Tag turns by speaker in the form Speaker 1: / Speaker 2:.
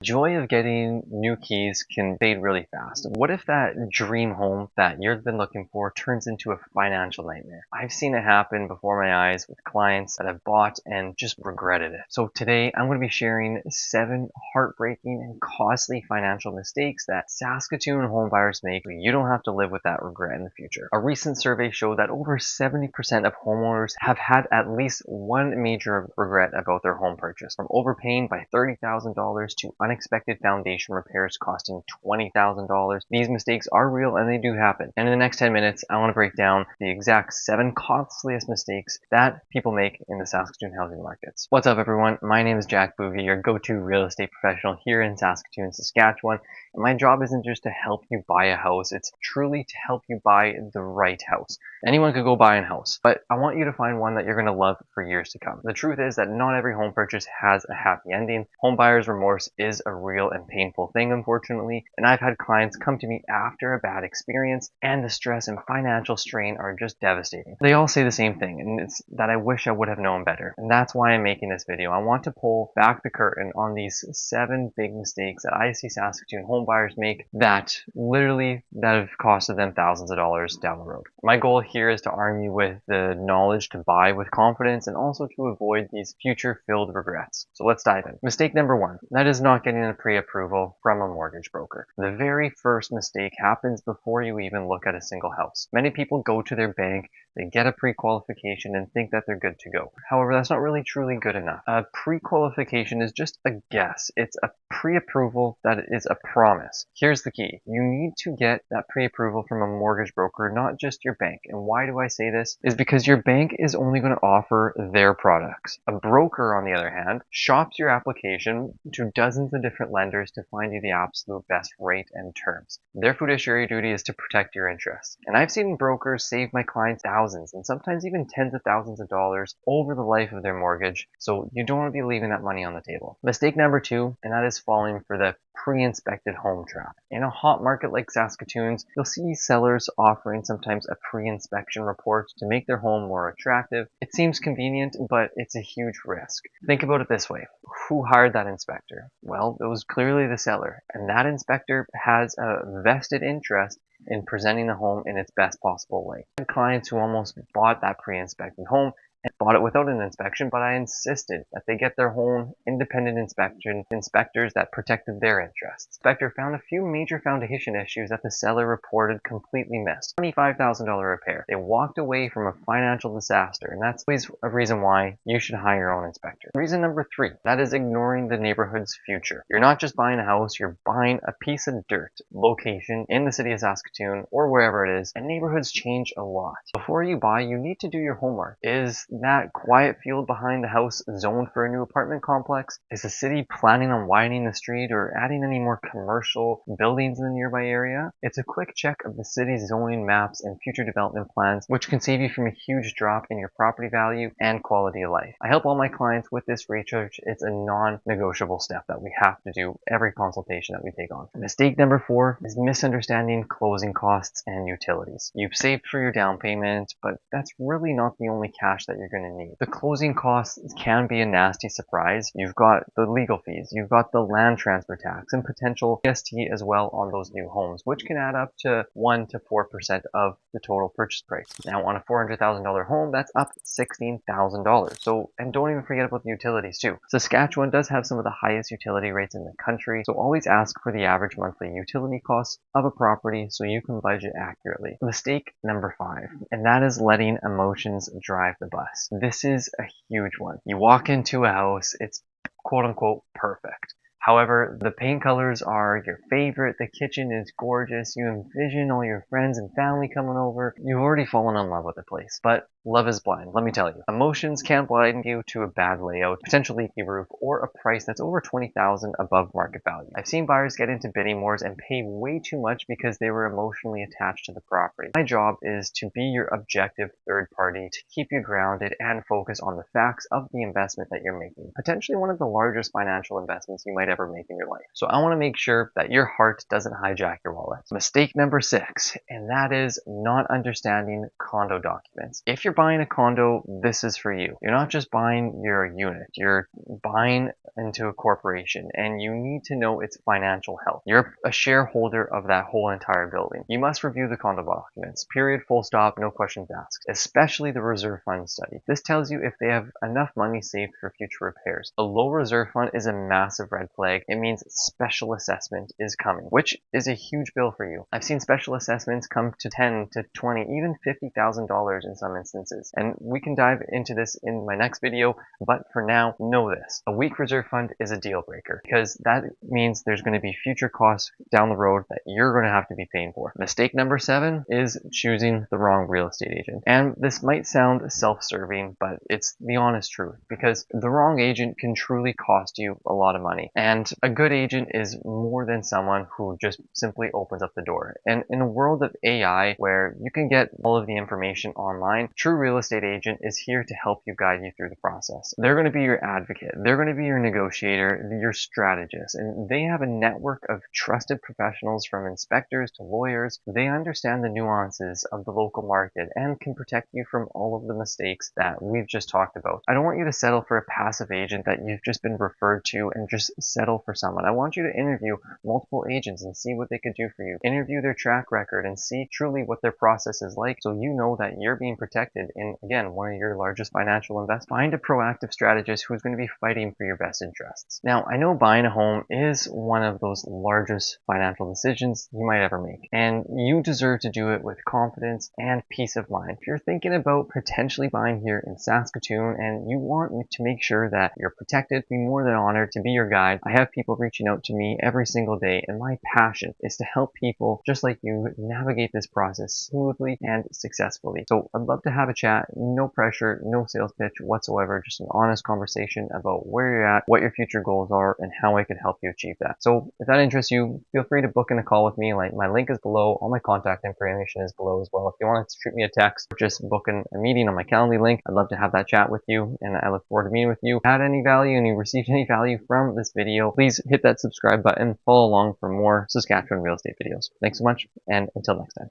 Speaker 1: Joy of getting new keys can fade really fast. What if that dream home that you've been looking for turns into a financial nightmare? I've seen it happen before my eyes with clients that have bought and just regretted it. So today I'm going to be sharing 7 heartbreaking and costly financial mistakes that Saskatoon home buyers make so you don't have to live with that regret in the future. A recent survey showed that over 70% of homeowners have had at least one major regret about their home purchase, from overpaying by $30,000 to unexpected foundation repairs costing $20,000. These mistakes are real and they do happen. And in the next 10 minutes, I want to break down the exact 7 costliest mistakes that people make in the Saskatoon housing markets. What's up, everyone? My name is Jack Boogie, your go-to real estate professional here in Saskatoon, Saskatchewan. And my job isn't just to help you buy a house, it's truly to help you buy the right house. Anyone could go buy a house, but I want you to find one that you're going to love for years to come. The truth is that not every home purchase has a happy ending. Home buyer's remorse is a real and painful thing, unfortunately, and I've had clients come to me after a bad experience, and the stress and financial strain are just devastating. They all say the same thing, and it's that I wish I would have known better. And that's why I'm making this video. I want to pull back the curtain on these 7 big mistakes that I see Saskatoon home buyers make that have costed them thousands of dollars down the road. My goal here is to arm you with the knowledge to buy with confidence and also to avoid these future-filled regrets. So let's dive in. Mistake number 1, that is not getting a pre-approval from a mortgage broker. The very first mistake happens before you even look at a single house. Many people go to their bank, they get a pre-qualification and think that they're good to go. However, that's not really truly good enough. A pre-qualification is just a guess. It's a pre-approval that is a promise. Here's the key. You need to get that pre-approval from a mortgage broker, not just your bank. And why do I say this? Is because your bank is only going to offer their products. A broker, on the other hand, shops your application to dozens of different lenders to find you the absolute best rate and terms. Their fiduciary duty is to protect your interests. And I've seen brokers save my clients thousands and sometimes even tens of thousands of dollars over the life of their mortgage. So you don't want to be leaving that money on the table. Mistake number 2, and that is falling for the pre-inspected home trap. In a hot market like Saskatoon's, you'll see sellers offering sometimes a pre-inspection report to make their home more attractive. It seems convenient, but it's a huge risk. Think about it this way. Who hired that inspector? Well, it was clearly the seller, and that inspector has a vested interest in presenting the home in its best possible way. I had clients who almost bought that pre-inspected home and bought it without an inspection, but I insisted that they get their own independent inspectors that protected their interests. The inspector found a few major foundation issues that the seller reported completely missed. $25,000 repair. They walked away from a financial disaster, and that's always a reason why you should hire your own inspector. Reason number 3, that is ignoring the neighborhood's future. You're not just buying a house, you're buying a piece of dirt, location in the city of Saskatoon or wherever it is, and neighborhoods change a lot. Before you buy, you need to do your homework. Is that quiet field behind the house zoned for a new apartment complex? Is the city planning on widening the street or adding any more commercial buildings in the nearby area? It's a quick check of the city's zoning maps and future development plans, which can save you from a huge drop in your property value and quality of life. I help all my clients with this research. It's a non-negotiable step that we have to do every consultation that we take on. Mistake number 4 is misunderstanding closing costs and utilities. You've saved for your down payment, but that's really not the only cash that you're going to need. The closing costs can be a nasty surprise. You've got the legal fees, you've got the land transfer tax, and potential GST as well on those new homes, which can add up to 1 to 4% of the total purchase price. Now, on a $400,000 home, that's up $16,000. So, and don't even forget about the utilities too. Saskatchewan does have some of the highest utility rates in the country, so always ask for the average monthly utility costs of a property so you can budget accurately. Mistake number 5, and that is letting emotions drive the bus. This is a huge one. You walk into a house, it's quote unquote perfect. However, the paint colors are your favorite, the kitchen is gorgeous, you envision all your friends and family coming over, you've already fallen in love with the place. But love is blind, let me tell you. Emotions can blind you to a bad layout, potential leaky roof, or a price that's over $20,000 above market value. I've seen buyers get into bidding wars and pay way too much because they were emotionally attached to the property. My job is to be your objective third party, to keep you grounded and focus on the facts of the investment that you're making. Potentially one of the largest financial investments you might ever make in your life. So I want to make sure that your heart doesn't hijack your wallet. Mistake number 6, and that is not understanding condo documents. If you're you're buying a condo, this is for you. You're not just buying your unit, you're buying into a corporation, and you need to know its financial health. You're a shareholder of that whole entire building. You must review the condo documents, period, full stop, no questions asked, especially the reserve fund study. This tells you if they have enough money saved for future repairs. A low reserve fund is a massive red flag. It means special assessment is coming, which is a huge bill for you. I've seen special assessments come to 10 to 20, even $50,000 in some instances. And we can dive into this in my next video, but for now, know this. A weak reserve fund is a deal breaker because that means there's going to be future costs down the road that you're going to have to be paying for. Mistake number 7 is choosing the wrong real estate agent. And this might sound self-serving, but it's the honest truth, because the wrong agent can truly cost you a lot of money. And a good agent is more than someone who just simply opens up the door. And in a world of AI where you can get all of the information online, true real estate agent is here to help you, guide you through the process. They're going to be your advocate. They're going to be your negotiator, your strategist, and they have a network of trusted professionals from inspectors to lawyers. They understand the nuances of the local market and can protect you from all of the mistakes that we've just talked about. I don't want you to settle for a passive agent that you've just been referred to and just settle for someone. I want you to interview multiple agents and see what they could do for you. Interview their track record and see truly what their process is like, so you know that you're being protected in, again, one of your largest financial investments. Find a proactive strategist who's going to be fighting for your best interests. Now, I know buying a home is one of those largest financial decisions you might ever make, and you deserve to do it with confidence and peace of mind. If you're thinking about potentially buying here in Saskatoon and you want to make sure that you're protected, be more than honored to be your guide. I have people reaching out to me every single day, and my passion is to help people just like you navigate this process smoothly and successfully. So I'd love to have a chat. No pressure, no sales pitch whatsoever, just an honest conversation about where you're at, what your future goals are, and how I could help you achieve that. So if that interests you, feel free to book in a call with me. Like, my link is below, all my contact information is below as well. If you want to shoot me a text or just book in a meeting on my Calendly link, I'd love to have that chat with you, and I look forward to meeting with you. Add any value and you received any value from this video, please hit that subscribe button, follow along for more Saskatchewan real estate videos. Thanks so much, and until next time.